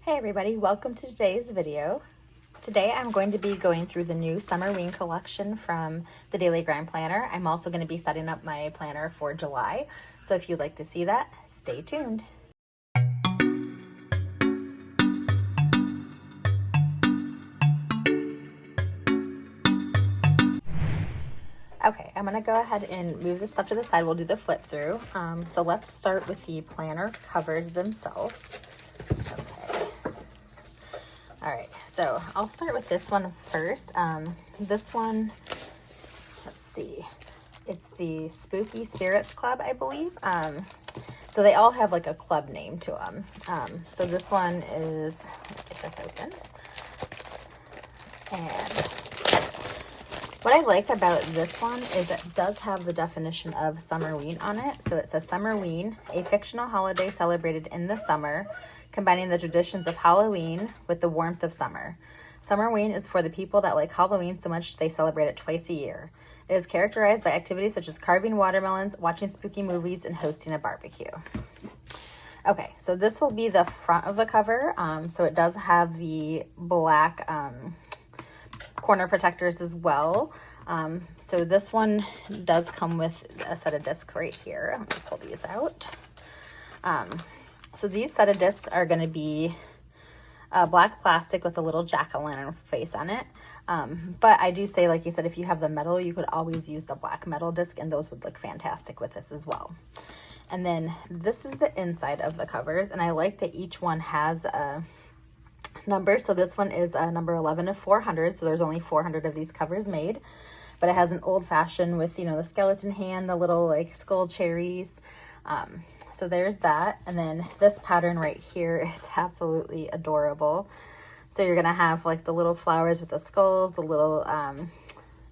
Hey everybody, welcome to today's video. Today I'm going to be going through the new Summerween collection from the Daily Grind Planner. I'm also going to be setting up my planner for July, so if you'd like to see that, stay tuned. Okay, I'm going to go ahead and move this stuff to the side. We'll do the flip through. So let's start with the planner covers themselves. All right, so I'll start with this one first. This one, let's see, it's the Spooky Spirits Club, I believe. So they all have like a club name to them. So this one is, let me get this open. And what I like about this one is it does have the definition of Summerween on it. So it says Summerween, a fictional holiday celebrated in the summer, combining the traditions of Halloween with the warmth of summer. Summerween is for the people that like Halloween so much they celebrate it twice a year. It is characterized by activities such as carving watermelons, watching spooky movies, and hosting a barbecue. Okay, so this will be the front of the cover. So it does have the black corner protectors as well. So this one does come with a set of discs right here. Let me pull these out. So these set of discs are going to be black plastic with a little jack-o'-lantern face on it. But I do say, like you said, if you have the metal, you could always use the black metal disc, and those would look fantastic with this as well. And then this is the inside of the covers, and I like that each one has a number. So this one is number 11 of 400, so there's only 400 of these covers made. But it has an old-fashioned with, you know, the skeleton hand, the little like skull cherries. So there's that. And then this pattern right here is absolutely adorable. So you're going to have like the little flowers with the skulls, the little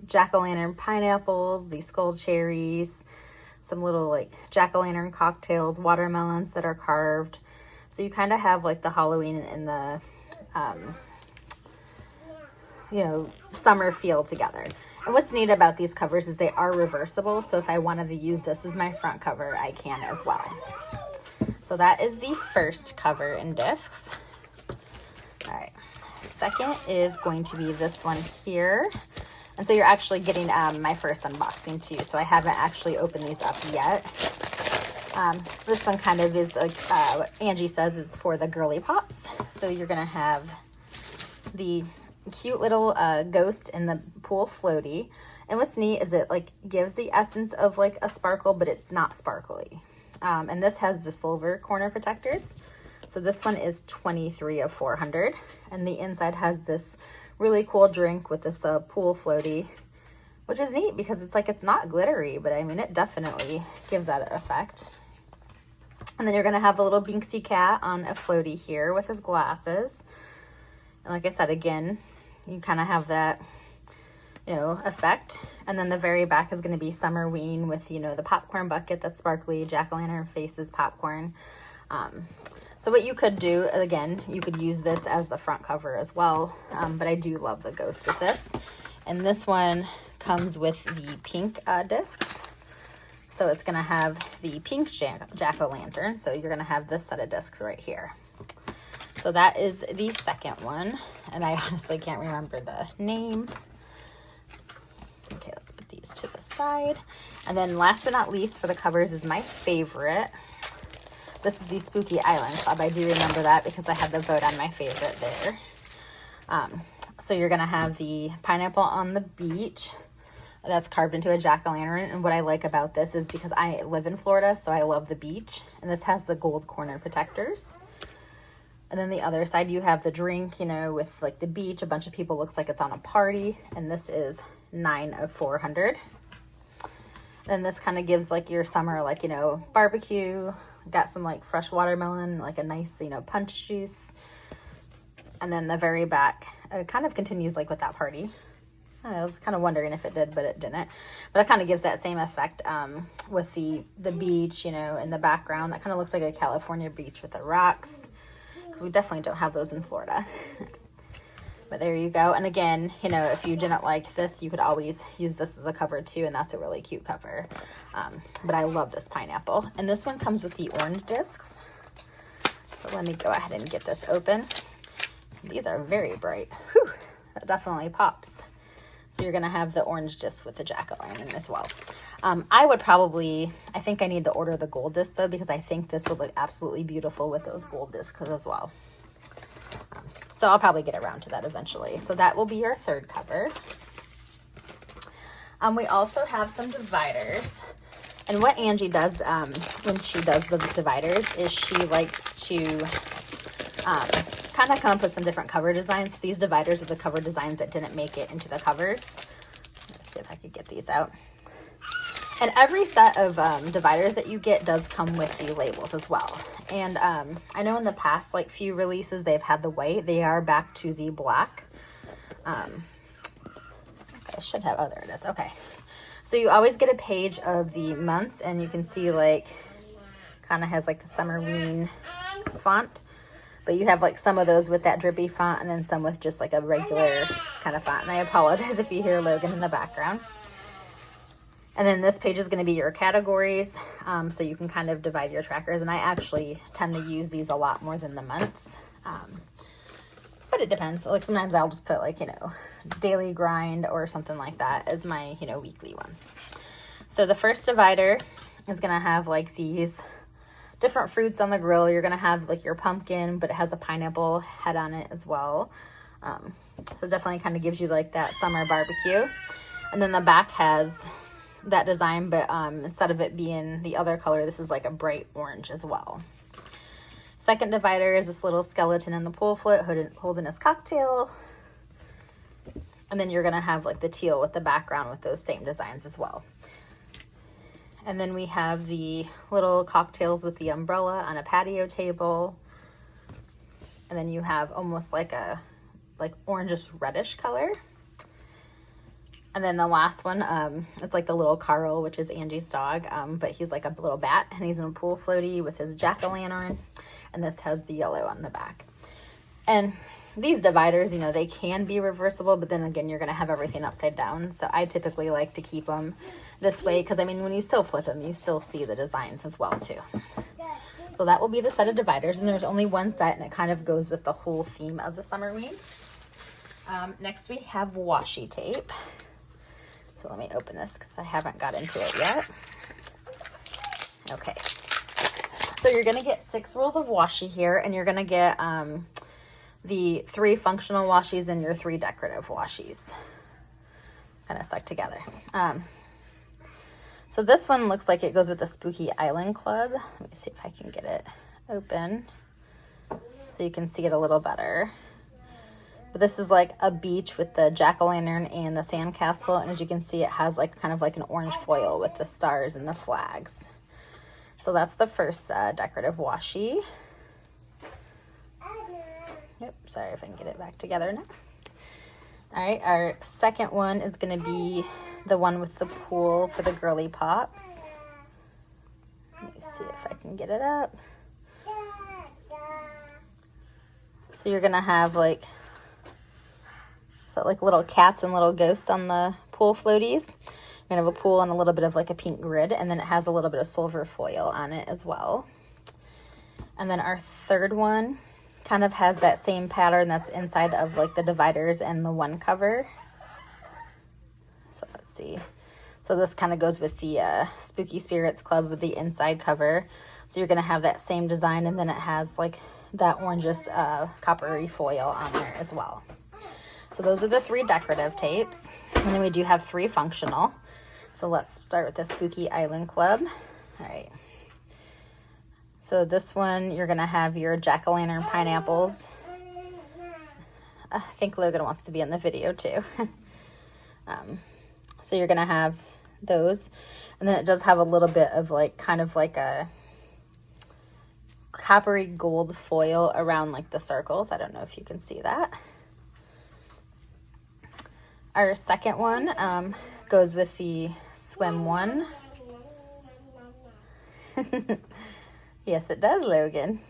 jack-o'-lantern pineapples, the skull cherries, some little like jack-o'-lantern cocktails, watermelons that are carved. So you kind of have like the Halloween and the, you know, summer feel together. And what's neat about these covers is they are reversible. So if I wanted to use this as my front cover, I can as well. So that is the first cover in discs. All right. Second is going to be this one here. And so you're actually getting my first unboxing too. So I haven't actually opened these up yet. This one kind of is like what Angie says, it's for the girly pops. So you're going to have the cute little ghost in the pool floaty. And what's neat is it like gives the essence of like a sparkle, but it's not sparkly. And this has the silver corner protectors. So this one is 23 of 400. And the inside has this really cool drink with this pool floaty, which is neat because it's like, it's not glittery, but I mean, it definitely gives that effect. And then you're going to have the little Binksy cat on a floaty here with his glasses. And like I said, again, you kind of have that, you know, effect. And then the very back is going to be Summerween with, you know, the popcorn bucket that's sparkly, jack-o'-lantern faces, popcorn. So what you could do, again, you could use this as the front cover as well. But I do love the ghost with this. And this one comes with the pink discs. So it's going to have the pink jack-o'-lantern. So you're going to have this set of discs right here. So that is the second one, and I honestly can't remember the name. Okay, let's put these to the side. And then last but not least for the covers is my favorite. This is the Spooky Island Club. I do remember that because I had the vote on my favorite there. So you're going to have the pineapple on the beach. That's carved into a jack-o'-lantern. And what I like about this is because I live in Florida, so I love the beach. And this has the gold corner protectors. And then the other side, you have the drink, you know, with like the beach. A bunch of people, looks like it's on a party. And this is 9 of 400. Then this kind of gives like your summer, like, you know, barbecue. Got some like fresh watermelon, like a nice, you know, punch juice. And then the very back, it kind of continues like with that party. I was kind of wondering if it did, but it didn't. But it kind of gives that same effect with the beach, you know, in the background. That kind of looks like a California beach with the rocks. Because we definitely don't have those in Florida. But there you go. And again, you know, if you didn't like this, you could always use this as a cover too. And that's a really cute cover. But I love this pineapple. And this one comes with the orange discs. So let me go ahead and get this open. These are very bright. Whew, that definitely pops. So you're gonna have the orange disc with the jack-o'-lantern as well. I think I need to order the gold disc though, because I think this would look absolutely beautiful with those gold discs as well. So I'll probably get around to that eventually. So that will be your third cover. We also have some dividers. And what Angie does when she does the dividers is she likes to kind of come up with some different cover designs. So these dividers are the cover designs that didn't make it into the covers. Let's see if I could get these out. And every set of dividers that you get does come with the labels as well. And I know in the past, like few releases, they've had the white. They are back to the black. Okay, I should have, oh, there it is. Okay. So you always get a page of the months, and you can see like, kind of has like the Summerween font. But you have like some of those with that drippy font, and then some with just like a regular kind of font. And I apologize if you hear Logan in the background. And then this page is going to be your categories, so you can kind of divide your trackers. And I actually tend to use these a lot more than the months. But it depends. Like sometimes I'll just put like, daily grind or something like that as my, weekly ones. So the first divider is going to have like these different fruits on the grill. You're going to have like your pumpkin, but it has a pineapple head on it as well. So definitely kind of gives you like that summer barbecue. And then the back has that design, but instead of it being the other color, this is like a bright orange as well. Second divider is this little skeleton in the pool float holding his cocktail. And then you're going to have like the teal with the background with those same designs as well. And then we have the little cocktails with the umbrella on a patio table. And then you have almost like a orangish reddish color. And then the last one, it's like the little Carl, which is Angie's dog, but he's like a little bat, and he's in a pool floaty with his jack-o'-lantern, and this has the yellow on the back. And these dividers, they can be reversible, but then again, you're going to have everything upside down, so I typically like to keep them this way, because, when you still flip them, you still see the designs as well, too. So that will be the set of dividers, and there's only one set, and it kind of goes with the whole theme of the Summerween. Next, we have washi tape. So let me open this because I haven't got into it yet. Okay. So you're going to get 6 rolls of washi here, and you're going to get the 3 functional washies and your 3 decorative washies kind of stuck together. So this one looks like it goes with the Spooky Island Club. Let me see if I can get it open so you can see it a little better. But this is like a beach with the jack-o'-lantern and the sandcastle. And as you can see, it has like kind of like an orange foil with the stars and the flags. So that's the first decorative washi. Yep, sorry if I can get it back together now. All right, our second one is going to be the one with the pool for the girly pops. Let me see if I can get it up. So you're going to have like little cats and little ghosts on the pool floaties. You're going to have a pool and a little bit of like a pink grid, and then it has a little bit of silver foil on it as well. And then our third one kind of has that same pattern that's inside of like the dividers and the one cover. So let's see. So this kind of goes with the Spooky Spirits Club with the inside cover. So you're going to have that same design, and then it has like that orangish coppery foil on there as well. So those are the 3 decorative tapes. And then we do have 3 functional. So let's start with the Spooky Island Club. All right. So this one, you're going to have your jack-o'-lantern pineapples. I think Logan wants to be in the video too. So you're going to have those. And then it does have a little bit of like, kind of like a coppery gold foil around like the circles. I don't know if you can see that. Our second one goes with the swim one. Yes, it does, Logan.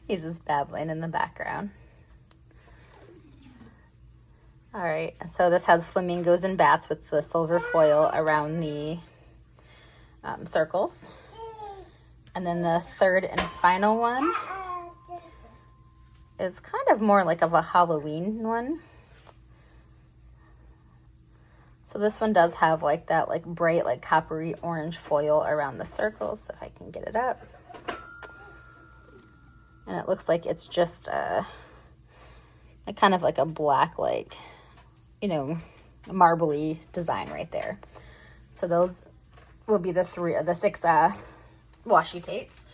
He's just babbling in the background. All right, so this has flamingos and bats with the silver foil around the circles. And then the third and final one is kind of more like of a Halloween one. So this one does have like that like bright like coppery orange foil around the circles. So if I can get it up. And it looks like it's just a kind of like a black, like, you know, marbly design right there. So those will be the 6 washi tapes.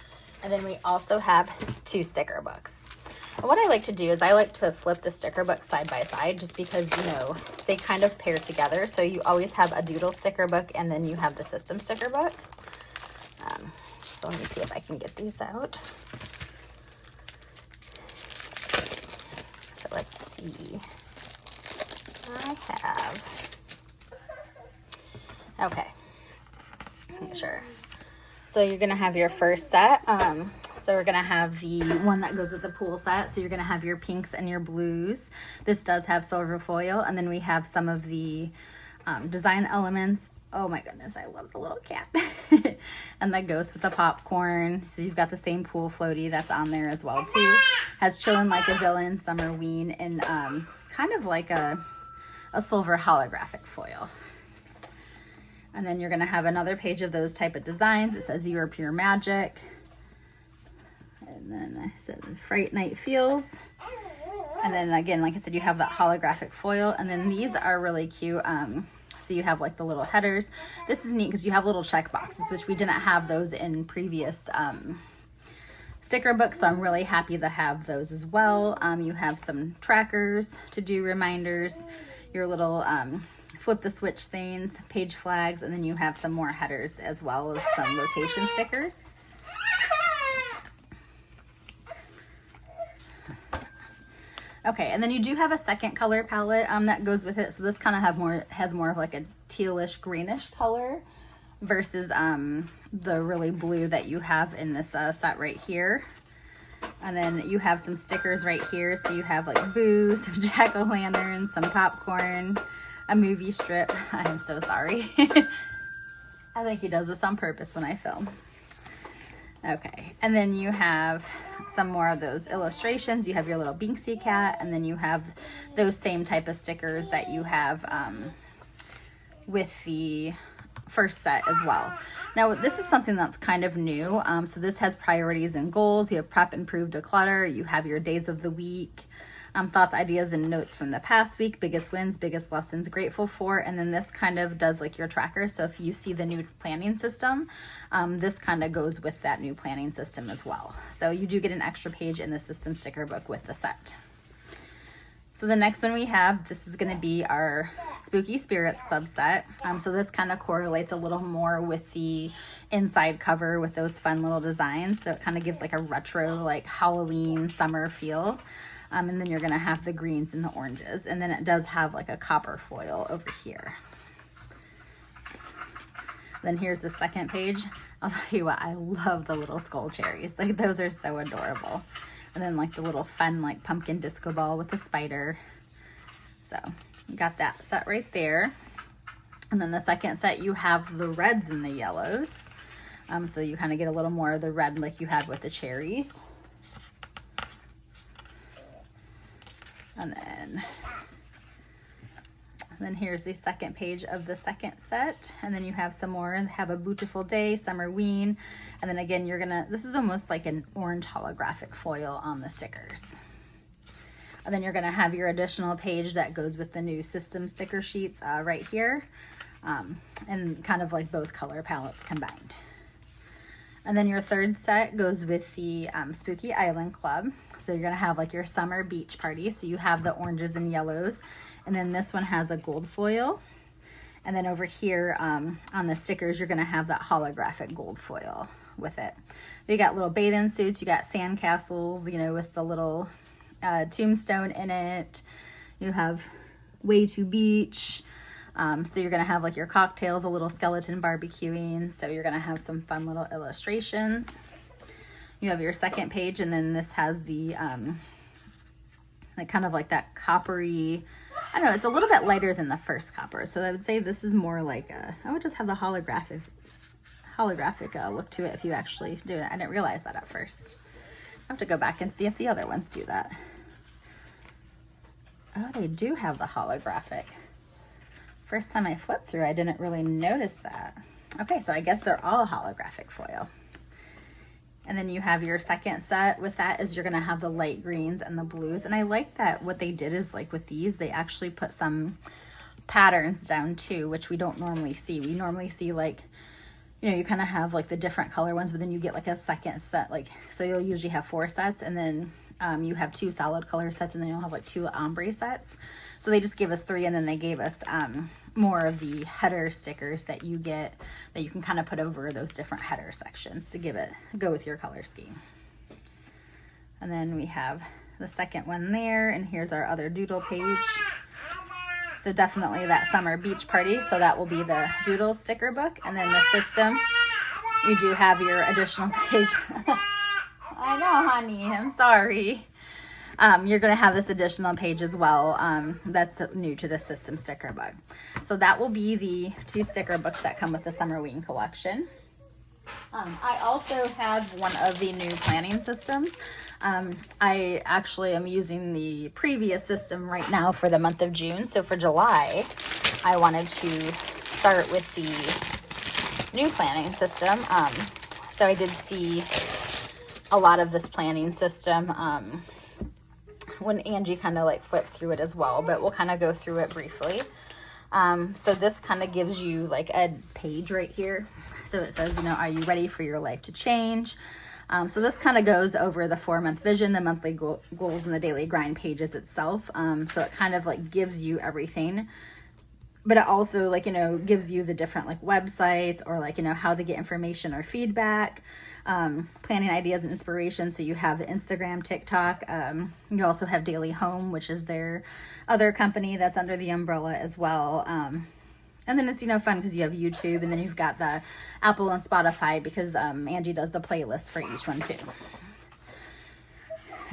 And then we also have 2 sticker books. And what I like to do is I like to flip the sticker book side by side just because, you know, they kind of pair together. So you always have a doodle sticker book and then you have the system sticker book. So let me see if I can get these out. So let's see. I have, okay, make sure. So you're gonna have your first set. So we're gonna have the one that goes with the pool set. So you're gonna have your pinks and your blues. This does have silver foil, and then we have some of the design elements. Oh my goodness, I love the little cat. And that goes with the popcorn. So you've got the same pool floaty that's on there as well too. Has Chillin' Like a Villain, Summerween, and kind of like a silver holographic foil. And then you're gonna have another page of those type of designs. It says You Are Pure Magic. And then I said Fright Night Feels. And then again, like I said, you have that holographic foil. And then these are really cute. So you have like the little headers. This is neat because you have little check boxes, which we didn't have those in previous sticker books. So I'm really happy to have those as well. You have some trackers to do reminders, your little flip the switch things, page flags, and then you have some more headers as well as some location stickers. Okay, and then you do have a second color palette that goes with it. So this kind of has more of like a tealish greenish color versus the really blue that you have in this set right here. And then you have some stickers right here. So you have like Boo, some jack-o'-lanterns, some popcorn, a movie strip. I am so sorry. I think he does this on purpose when I film. Okay, and then you have some more of those illustrations. You have your little Binksy cat, and then you have those same type of stickers that you have with the first set as well. Now, this is something that's kind of new. So this has priorities and goals. You have prep, improve, declutter. You have your days of the week. Thoughts, ideas, and notes from the past week, biggest wins, biggest lessons, grateful for, and then this kind of does like your tracker. So if you see the new planning system, this kind of goes with that new planning system as well. So you do get an extra page in the system sticker book with the set. So the next one we have, this is going to be our Spooky Spirits Club set. So this kind of correlates a little more with the inside cover with those fun little designs. So it kind of gives like a retro, like Halloween summer feel. And then you're gonna have the greens and the oranges. And then it does have like a copper foil over here. Then here's the second page. I'll tell you what, I love the little skull cherries. Like those are so adorable. And then like the little fun like pumpkin disco ball with the spider. So you got that set right there. And then the second set, you have the reds and the yellows. So you kind of get a little more of the red like you had with the cherries. And then here's the second page of the second set. And then you have some more, have a beautiful day, Summerween. And then again, this is almost like an orange holographic foil on the stickers. And then you're gonna have your additional page that goes with the new system sticker sheets right here. And kind of like both color palettes combined. And then your third set goes with the Spooky Island Club. So you're gonna have like your summer beach party. So you have the oranges and yellows. And then this one has a gold foil. And then over here on the stickers, you're gonna have that holographic gold foil with it. You got little bathing suits, you got sand castles, you know, with the little tombstone in it. You have Way to Beach. So you're gonna have like your cocktails, a little skeleton barbecuing. So you're gonna have some fun little illustrations. You have your second page, and then this has the like kind of like that coppery, I don't know, it's a little bit lighter than the first copper. So I would say this is more like I would just have the holographic look to it if you actually do it. I didn't realize that at first. I have to go back and see if the other ones do that. Oh, they do have the holographic. First time I flipped through, I didn't really notice that. Okay, so I guess they're all holographic foil. And then you have your second set with that is you're gonna have the light greens and the blues. And I like that what they did is like with these, they actually put some patterns down too, which we don't normally see. We normally see like, you know, you kind of have like the different color ones, but then you get like a second set, like, so you'll usually have 4 sets, and then you have 2 solid color sets, and then you'll have like 2 ombre sets. So they just gave us 3, and then they gave us more of the header stickers that you get that you can kind of put over those different header sections to go with your color scheme. And then we have the second one there, and here's our other doodle page. So definitely that summer beach party. So that will be the doodle sticker book. And then the system, you do have your additional page. I know, honey, I'm sorry. You're going to have this additional page as well. That's new to the system sticker book. So that will be the 2 sticker books that come with the Summerween collection. I also have one of the new planning systems. I actually am using the previous system right now for the month of June. So for July, I wanted to start with the new planning system. So I did see a lot of this planning system when Angie kind of like flipped through it as well, but we'll kind of go through it briefly. So this kind of gives you like a page right here. So it says, you know, are you ready for your life to change? So this kind of goes over the 4-month vision, the monthly goals, and the daily grind pages itself. So it kind of like gives you everything, but it also like, you know, gives you the different like websites or like, you know, how to get information or feedback, planning ideas and inspiration. So you have the Instagram, TikTok. You also have Daily Home, which is their other company that's under the umbrella as well. And then it's, you know, fun because you have YouTube, and then you've got the Apple and Spotify because Angie does the playlist for each one too.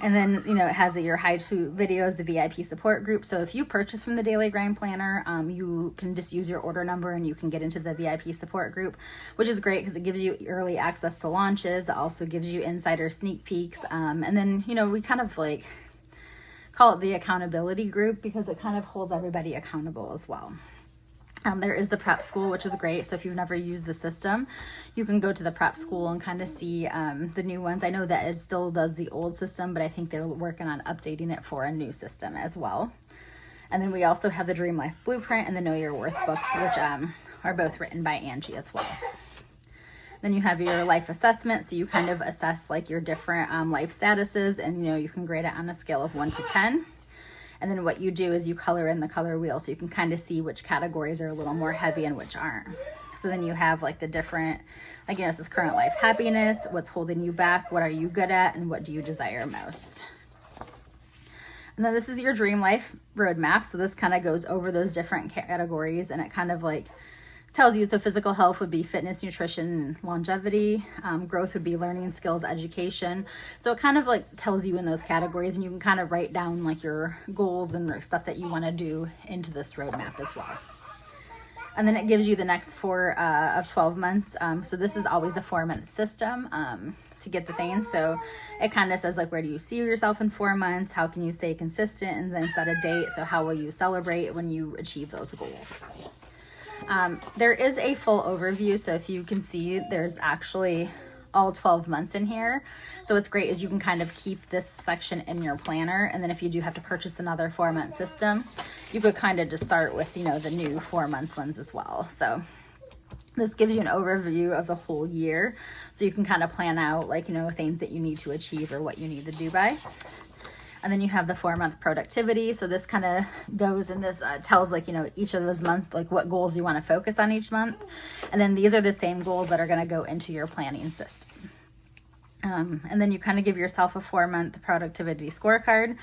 And then, you know, it has your how-to videos, the VIP support group. So if you purchase from the Daily Grind Planner, you can just use your order number and you can get into the VIP support group, which is great because it gives you early access to launches. It also gives you insider sneak peeks. And then, you know, we kind of like call it the accountability group because it kind of holds everybody accountable as well. There is the prep school, which is great. So if you've never used the system, you can go to the prep school and kind of see the new ones. I know that it still does the old system, but I think they're working on updating it for a new system as well. And then we also have the Dream Life Blueprint and the Know Your Worth books, which are both written by Angie as well. Then you have your life assessment. So you kind of assess like your different life statuses, and, you know, you can grade it on a scale of 1 to 10. And then what you do is you color in the color wheel so you can kind of see which categories are a little more heavy and which aren't. So then you have like the different, like, you know, this is current life happiness, what's holding you back, what are you good at, and what do you desire most. And then this is your dream life roadmap. So this kind of goes over those different categories, and it kind of like tells you, so physical health would be fitness, nutrition, longevity. Growth would be learning, skills, education. So it kind of like tells you in those categories, and you can kind of write down like your goals and stuff that you want to do into this roadmap as well. And then it gives you the next 4 of 12 months. So this is always a 4-month system to get the things. So it kind of says like, where do you see yourself in 4 months? How can you stay consistent? And then set a date. So how will you celebrate when you achieve those goals? There is a full overview, so if you can see, there's actually all 12 months in here. So what's great is you can kind of keep this section in your planner, and then if you do have to purchase another 4-month system, you could kind of just start with, you know, the new 4-month ones as well. So this gives you an overview of the whole year, so you can kind of plan out like, you know, things that you need to achieve or what you need to do by. And then you have the 4-month productivity. So this kind of goes and this tells like, you know, each of those months, like what goals you want to focus on each month. And then these are the same goals that are going to go into your planning system. And then you kind of give yourself a 4-month productivity scorecard.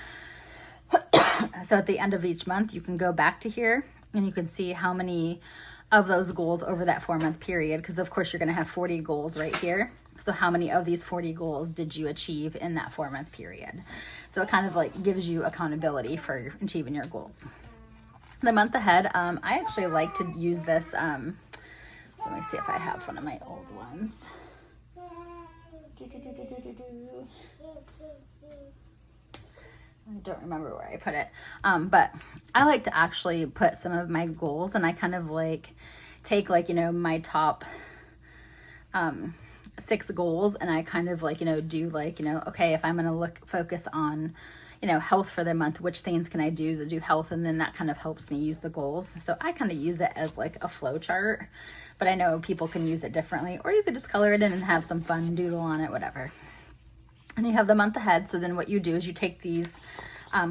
So at the end of each month, you can go back to here and you can see how many of those goals over that 4-month period, because of course you're going to have 40 goals right here. So how many of these 40 goals did you achieve in that 4-month period? So it kind of like gives you accountability for achieving your goals. The month ahead, I actually like to use this. So let me see if I have one of my old ones. I don't remember where I put it. But I like to actually put some of my goals, and I kind of like take like, you know, my top 6 goals, and I kind of like, you know, do like, you know, okay, if I'm going to focus on, you know, health for the month, which things can I do to do health? And then that kind of helps me use the goals. So I kind of use it as like a flow chart, but I know people can use it differently, or you could just color it in and have some fun, doodle on it, whatever. And you have the month ahead. So then what you do is you take these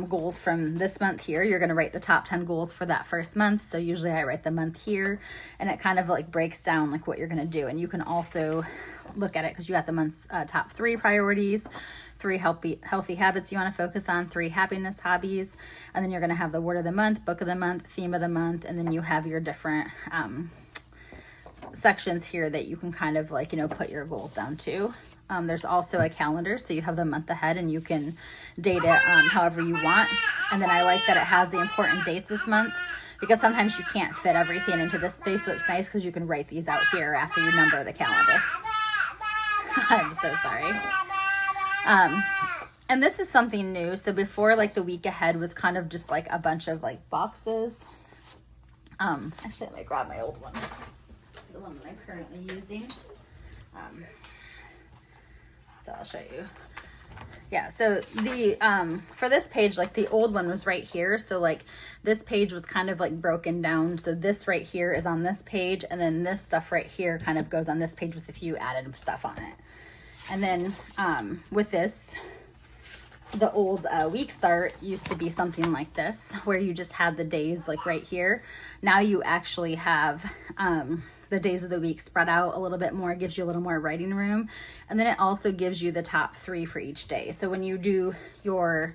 goals from this month here. You're going to write the top 10 goals for that first month. So usually I write the month here, and it kind of like breaks down like what you're going to do. And you can also look at it because you got the month's top 3 priorities, 3 healthy habits you want to focus on, 3 happiness hobbies, and then you're going to have the word of the month, book of the month, theme of the month, and then you have your different sections here that you can kind of like, you know, put your goals down to. There's also a calendar, so you have the month ahead and you can date it however you want. And then I like that it has the important dates this month, because sometimes you can't fit everything into this space, so it's nice because you can write these out here after you number the calendar. I'm so sorry. And this is something new. So before, like the week ahead was kind of just like a bunch of like boxes. Actually, let me grab my old one, the one that I'm currently using. So I'll show you. Yeah, so the for this page, like the old one was right here. So like this page was kind of like broken down. So this right here is on this page, and then this stuff right here kind of goes on this page with a few added stuff on it. And then with this, the old week start used to be something like this, where you just had the days like right here. Now you actually have the days of the week spread out a little bit more. It gives you a little more writing room. And then it also gives you the top 3 for each day. So when you do your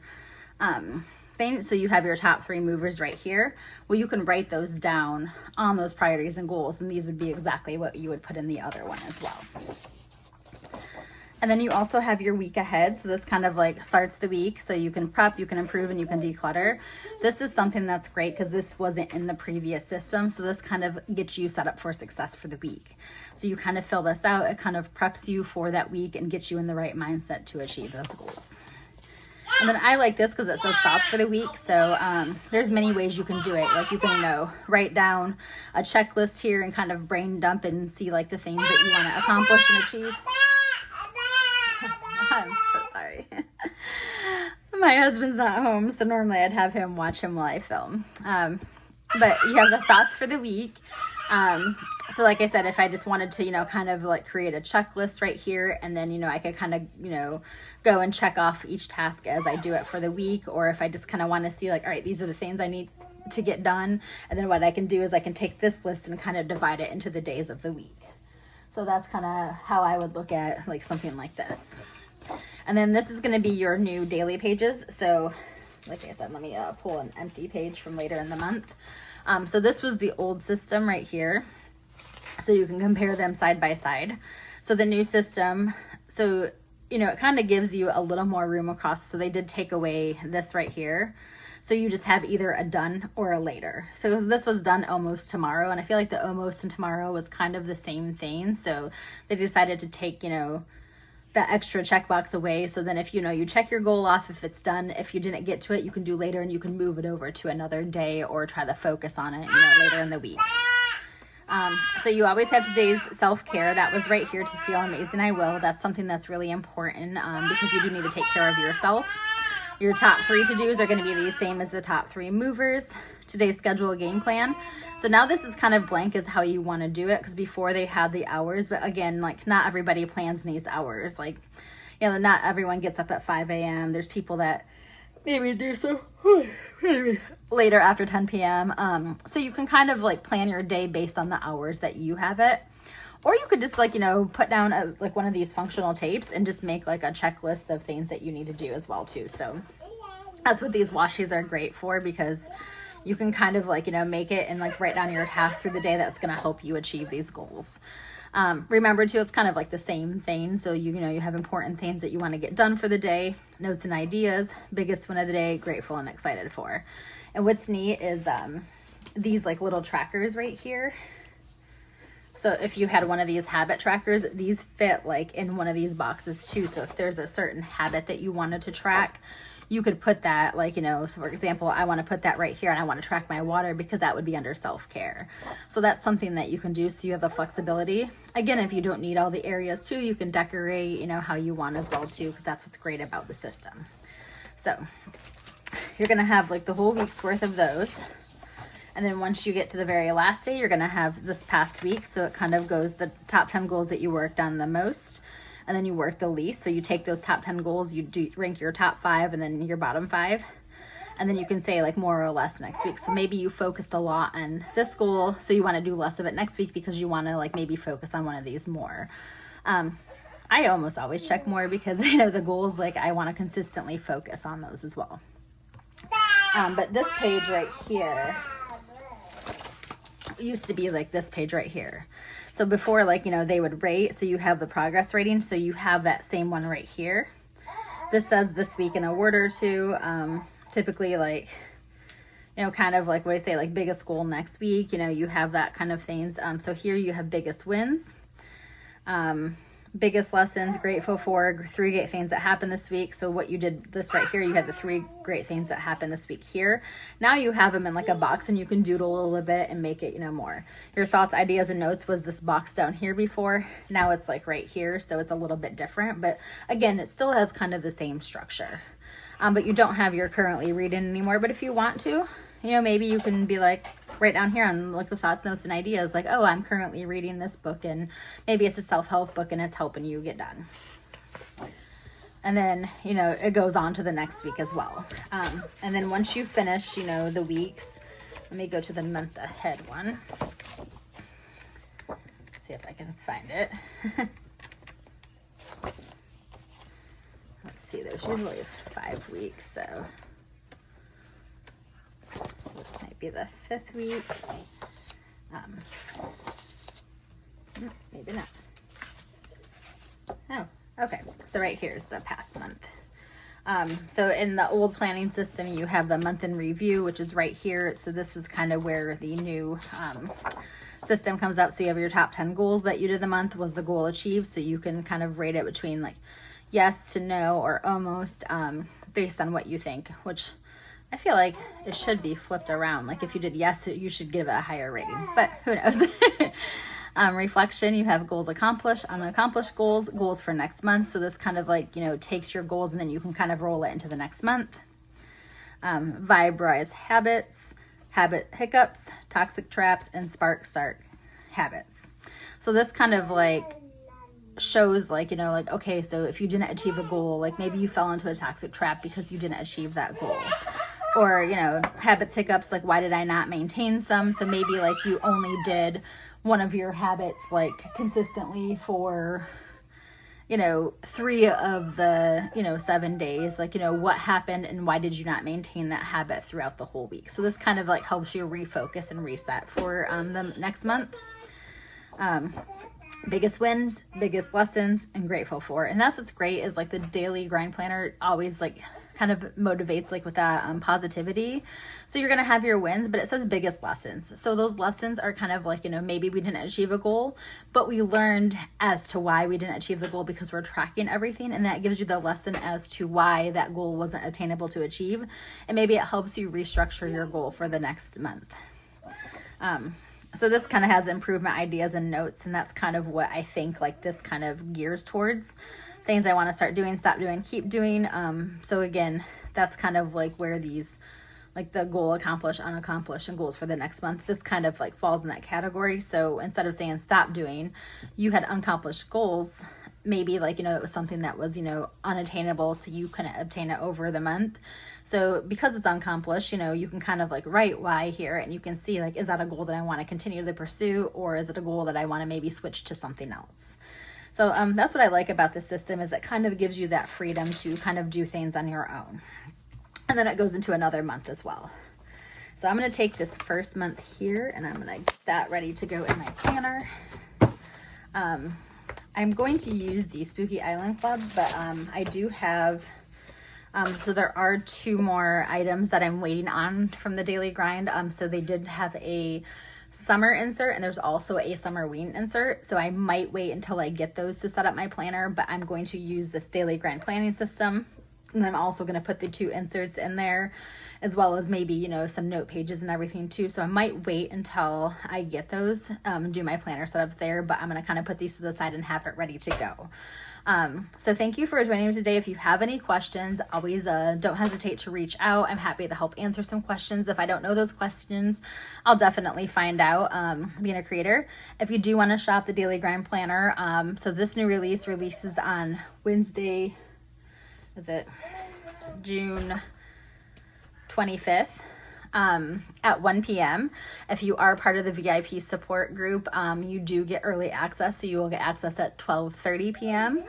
thing, so you have your top 3 movers right here, well, you can write those down on those priorities and goals, and these would be exactly what you would put in the other one as well. And then you also have your week ahead. So this kind of like starts the week. So you can prep, you can improve, and you can declutter. This is something that's great because this wasn't in the previous system. So this kind of gets you set up for success for the week. So you kind of fill this out. It kind of preps you for that week and gets you in the right mindset to achieve those goals. And then I like this because it says thoughts for the week. So there's many ways you can do it. Like you can, you know, write down a checklist here and kind of brain dump and see like the things that you want to accomplish and achieve. I'm so sorry. My husband's not home, so normally I'd have him watch him while I film. But you have the thoughts for the week. So like I said, if I just wanted to, you know, kind of like create a checklist right here, and then, you know, I could kind of, you know, go and check off each task as I do it for the week. Or if I just kind of want to see like, all right, these are the things I need to get done. And then what I can do is I can take this list and kind of divide it into the days of the week. So that's kind of how I would look at like something like this. And then this is going to be your new daily pages. So like I said, let me pull an empty page from later in the month. So this was the old system right here. So you can compare them side by side. So the new system, so, you know, it kind of gives you a little more room across. So they did take away this right here. So you just have either a done or a later. So this was done almost tomorrow. And I feel like the almost and tomorrow was kind of the same thing. So they decided to take, you know, that extra checkbox away. So then if, you know, you check your goal off, if it's done, if you didn't get to it, you can do later, and you can move it over to another day or try to focus on it, you know, later in the week. So you always have today's self-care. That was right here, to feel amazing I will. That's something that's really important because you do need to take care of yourself. Your top 3 to-dos are going to be the same as the top 3 movers. Today's schedule game plan. So now this is kind of blank as how you want to do it, because before they had the hours, but again, like not everybody plans in these hours. Like, you know, not everyone gets up at 5 a.m. There's people that maybe do so later after 10 p.m. So you can kind of like plan your day based on the hours that you have it. Or you could just like, you know, put down like one of these functional tapes and just make like a checklist of things that you need to do as well too. So that's what these washies are great for, because you can kind of like, you know, make it and like write down your tasks through the day that's going to help you achieve these goals. Remember too, it's kind of like the same thing. So you know, you have important things that you want to get done for the day, notes and ideas, biggest win of the day, grateful and excited for. And what's neat is these like little trackers right here. So if you had one of these habit trackers, these fit like in one of these boxes too. So if there's a certain habit that you wanted to track, you could put that, like, you know, so for example, I want to put that right here and I want to track my water because that would be under self-care. So that's something that you can do, so you have the flexibility. Again, if you don't need all the areas too, you can decorate, you know, how you want as well too, because that's what's great about the system. So you're going to have like the whole week's worth of those. And then once you get to the very last day, you're going to have this past week. So it kind of goes the top 10 goals that you worked on the most, and then you work the least. So you take those top 10 goals, you do rank your top 5 and then your bottom 5. And then you can say like more or less next week. So maybe you focused a lot on this goal, so you want to do less of it next week because you want to like maybe focus on one of these more. I almost always check more because, you know, the goals, like I want to consistently focus on those as well. But this page right here used to be like this page right here. So before, like, you know, they would rate, so you have the progress rating, so you have that same one right here. This says this week in a word or two. Typically, like, you know, kind of like what I say, like biggest goal next week, you know, you have that kind of things. So here you have biggest wins, biggest lessons, grateful for, 3 great things that happened this week. So what you did this right here, you had the 3 great things that happened this week here. Now you have them in like a box and you can doodle a little bit and make it, you know, more. Your thoughts, ideas, and notes was this box down here before. Now it's like right here. So it's a little bit different, but again, it still has kind of the same structure. But you don't have your currently reading anymore. But if you want to, you know, maybe you can be like right down here on like the thoughts, notes, and ideas, like, oh, I'm currently reading this book, and maybe it's a self-help book and it's helping you get done. And then, you know, it goes on to the next week as well. And then once you finish, you know, the weeks, let me go to the month ahead one. See if I can find it. Let's see, there's usually 5 weeks, so this might be the 5th week. Maybe not. Oh, okay. So right here is the past month. So in the old planning system, you have the month in review, which is right here. So this is kind of where the new system comes up. So you have your top 10 goals that you did the month. Was the goal achieved? So you can kind of rate it between like yes to no or almost, based on what you think, which I feel like it should be flipped around. Like if you did yes, you should give it a higher rating, but who knows? Reflection, you have goals accomplished, unaccomplished goals, goals for next month. So this kind of like, you know, takes your goals and then you can kind of roll it into the next month. Vibe habits, habit hiccups, toxic traps, and spark start habits. So this kind of like shows like, you know, like, okay, so if you didn't achieve a goal, like maybe you fell into a toxic trap because you didn't achieve that goal. Or, you know, habits hiccups, like why did I not maintain some? So maybe like you only did one of your habits like consistently for, you know, 3 of the, you know, 7 days. Like, you know, what happened and why did you not maintain that habit throughout the whole week? So this kind of like helps you refocus and reset for the next month. Biggest wins, biggest lessons, and grateful for. And that's what's great is like the daily grind planner always like kind of motivates like with that positivity. So you're going to have your wins, but it says biggest lessons. So those lessons are kind of like, you know, maybe we didn't achieve a goal, but we learned as to why we didn't achieve the goal because we're tracking everything. And that gives you the lesson as to why that goal wasn't attainable to achieve. And maybe it helps you restructure your goal for the next month. So this kind of has improvement ideas and notes, and that's kind of what I think like this kind of gears towards. Things I want to start doing, stop doing, keep doing. So again, that's kind of like where these, like the goal accomplished, unaccomplished, and goals for the next month, this kind of like falls in that category. So instead of saying stop doing, you had unaccomplished goals. Maybe like, you know, it was something that was, you know, unattainable, so you couldn't obtain it over the month. So because it's unaccomplished, you know, you can kind of like write why here, and you can see like, is that a goal that I want to continue to pursue, or is it a goal that I want to maybe switch to something else? So that's what I like about this system, is it kind of gives you that freedom to kind of do things on your own. And then it goes into another month as well. So I'm going to take this first month here and I'm going to get that ready to go in my planner. I'm going to use the Spooky Island Club, but I do have, so there are 2 more items that I'm waiting on from the daily grind. So they did have a summer insert, and there's also a Summerween insert. So I might wait until I get those to set up my planner, but I'm going to use this daily grind planning system And I'm also going to put the 2 inserts in there, as well as maybe, you know, some note pages and everything too. So I might wait until I get those, do my planner setup there, but I'm going to kind of put these to the side and have it ready to go. So thank you for joining me today. If you have any questions, always don't hesitate to reach out. I'm happy to help answer some questions. If I don't know those questions, I'll definitely find out, being a creator. If you do want to shop the Daily Grind Planner, so this new release releases on Wednesday, is it June 25th? At 1 p.m. If you are part of the VIP support group, you do get early access, so you will get access at 12:30 p.m.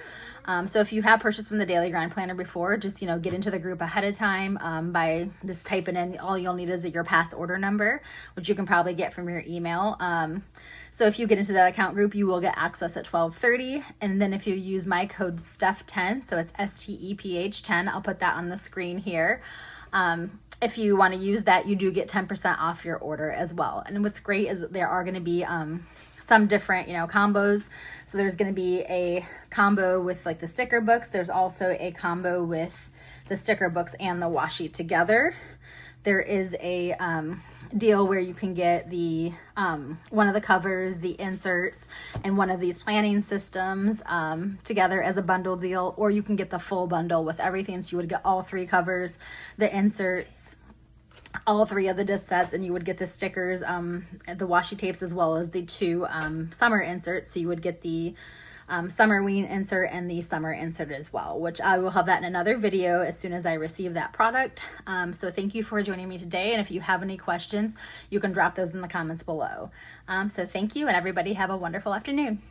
So if you have purchased from the Daily Grind Planner before, just, you know, get into the group ahead of time by just typing in, all you'll need is your past order number, which you can probably get from your email. So if you get into that account group, you will get access at 12:30. And then if you use my code STEPH10, so it's STEPH10, I'll put that on the screen here. If you want to use that, you do get 10% off your order as well. And what's great is there are going to be some different, you know, combos. So there's going to be a combo with like the sticker books. There's also a combo with the sticker books and the washi together. There is a deal where you can get the one of the covers, the inserts, and one of these planning systems together as a bundle deal, or you can get the full bundle with everything. So you would get all 3 covers, the inserts, all 3 of the disc sets, and you would get the stickers, the washi tapes, as well as the 2 summer inserts. So you would get the Summerween insert and the summer insert as well, which I will have that in another video as soon as I receive that product. So thank you for joining me today. And if you have any questions, you can drop those in the comments below. So thank you, and everybody have a wonderful afternoon.